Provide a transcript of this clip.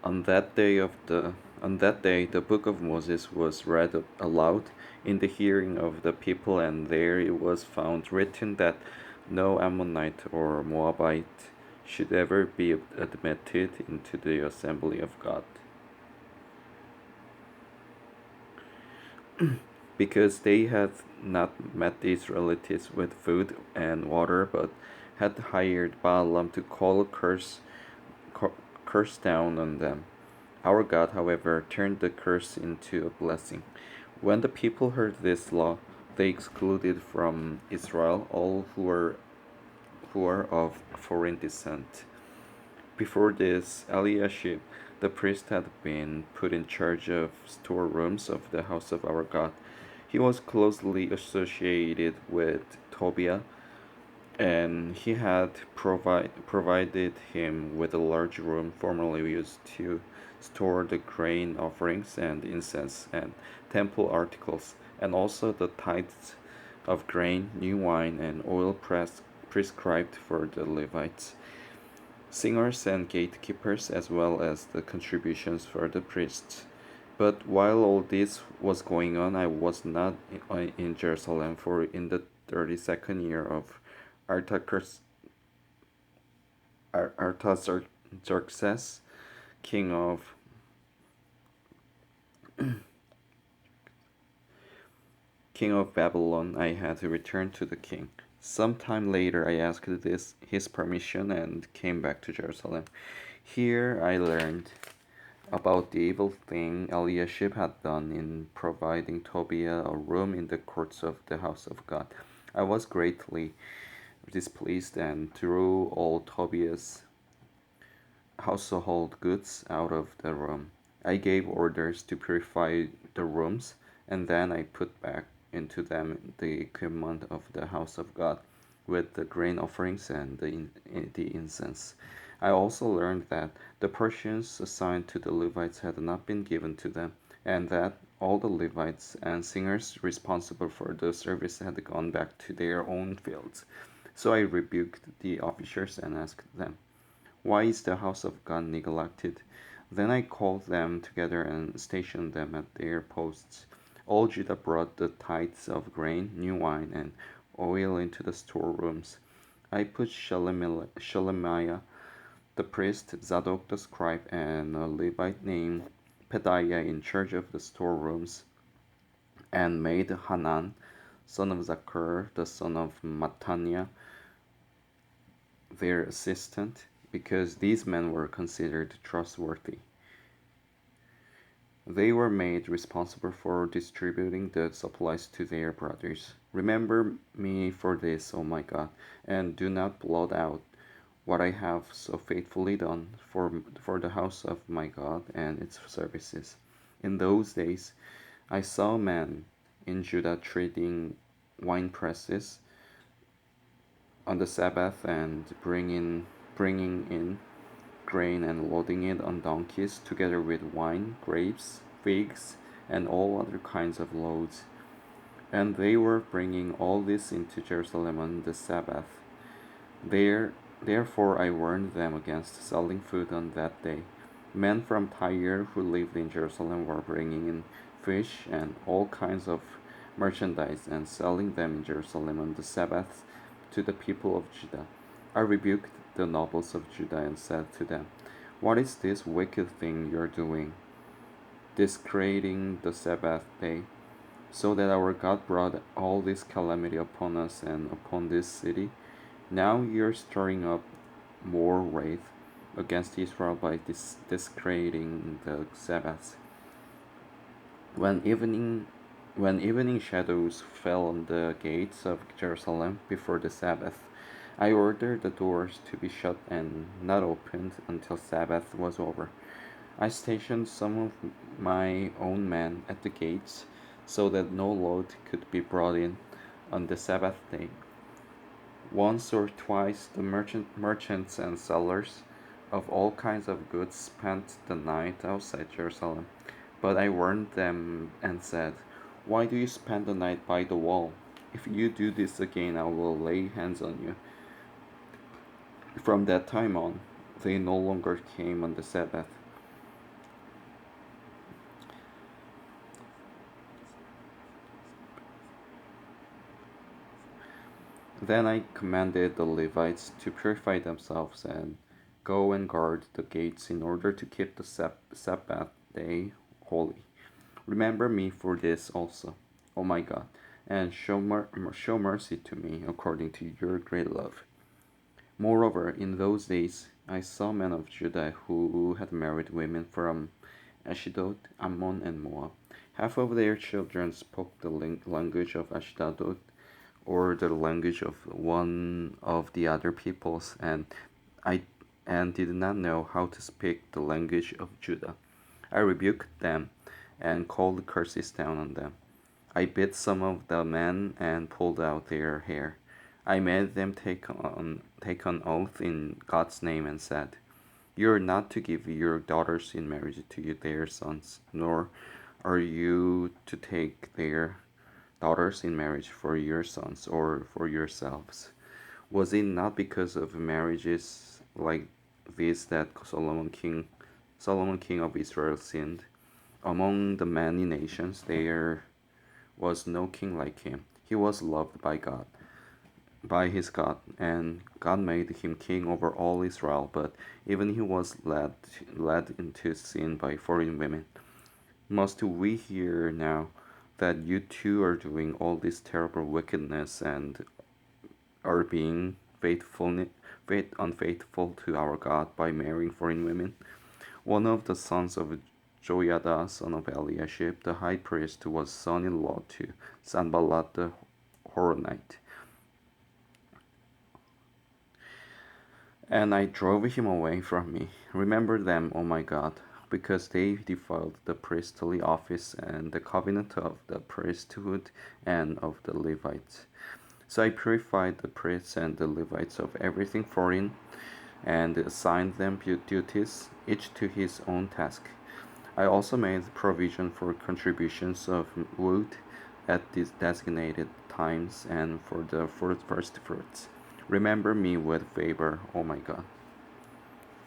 On that day the book of Moses was read aloud in the hearing of the people, and there it was found written that no Ammonite or Moabite should ever be admitted into the assembly of God, because they had not met the Israelites with food and water, but had hired Balaam to call a curse down on them. Our God, however, turned the curse into a blessing. When the people heard this law, they excluded from Israel all who are of foreign descent. Before this, Eliashib, the priest, had been put in charge of storerooms of the house of our God. He was closely associated with Tobiah, and he had provided him with a large room formerly used to store the grain offerings and incense and temple articles, and also the tithes of grain, new wine, and oil prescribed for the Levites, singers, and gatekeepers, as well as the contributions for the priests. But while all this was going on, I was not in Jerusalem, for in the 32nd year of Artaxerxes, Artaxerxes, king of king of Babylon, I had to return to the king. Some time later, I asked his permission and came back to Jerusalem. Here I learned about the evil thing Eliashib had done in providing Tobiah a room in the courts of the house of God. I was greatly displeased and threw all Tobiah's household goods out of the room. I gave orders to purify the rooms, and then I put back into them the equipment of the house of God, with the grain offerings and the incense. I also learned that the portions assigned to the Levites had not been given to them, and that all the Levites and singers responsible for the service had gone back to their own fields. So I rebuked the officers and asked them, "Why is the house of God neglected?" Then I called them together and stationed them at their posts. All Judah brought the tithes of grain, new wine, and oil into the storerooms. I put Shelemiah the priest, Zadok the scribe, and a Levite named Pedaiah in charge of the storerooms, and made Hanan, son of Zachar, the son of Mattaniah, their assistant, because these men were considered trustworthy. They were made responsible for distributing the supplies to their brothers. Remember me for this, O my God, and do not blot out what I have so faithfully done for the house of my God and its services. In those days, I saw men in Judah treating wine presses on the Sabbath and bringing in grain and loading it on donkeys, together with wine, grapes, figs, and all other kinds of loads. And they were bringing all this into Jerusalem on the Sabbath. Therefore I warned them against selling food on that day. Men from Tyre who lived in Jerusalem were bringing in fish and all kinds of merchandise and selling them in Jerusalem on the Sabbath to the people of Judah. I rebuked the nobles of Judah and said to them, "What is this wicked thing you are doing, desecrating the Sabbath day, so that our God brought all this calamity upon us and upon this city? Now you are stirring up more wrath against Israel by desecrating the Sabbath." When evening when evening shadows fell on the gates of Jerusalem before the Sabbath, I ordered the doors to be shut and not opened until Sabbath was over. I stationed some of my own men at the gates, so that no load could be brought in on the Sabbath day. Once or twice the merchants and sellers of all kinds of goods spent the night outside Jerusalem. But I warned them and said, "Why do you spend the night by the wall? If you do this again, I will lay hands on you." From that time on, they no longer came on the Sabbath. Then I commanded the Levites to purify themselves and go and guard the gates in order to keep the Sabbath day holy. Remember me for this also, O my God, and show mercy to me according to your great love. Moreover, in those days I saw men of Judah who had married women from Ashdod, Ammon, and Moab. Half of their children spoke the language of Ashdod or the language of one of the other peoples, I did not know how to speak the language of Judah. I rebuked them and called curses down on them. I beat some of the men and pulled out their hair. I made them take an oath in God's name and said, "You are not to give your daughters in marriage to their sons, nor are you to take their daughters in marriage for your sons or for yourselves." Was it not because of marriages like this that Solomon king of Israel sinned? Among the many nations there was no king like him. He was loved by his God, and God made him king over all Israel, but even he was led into sin by foreign women. Must we hear now that you too are doing all this terrible wickedness and are being unfaithful to our God by marrying foreign women? One of the sons of Joiada, son of Eliashib, the high priest, was son-in-law to Sanballat the Horonite, and I drove him away from me. Remember them, O my God, because they defiled the priestly office and the covenant of the priesthood and of the Levites. So I purified the priests and the Levites of everything foreign, and assigned them duties, each to his own task. I also made provision for contributions of wood at these designated times and for the first fruits. Remember me with favor, O my God.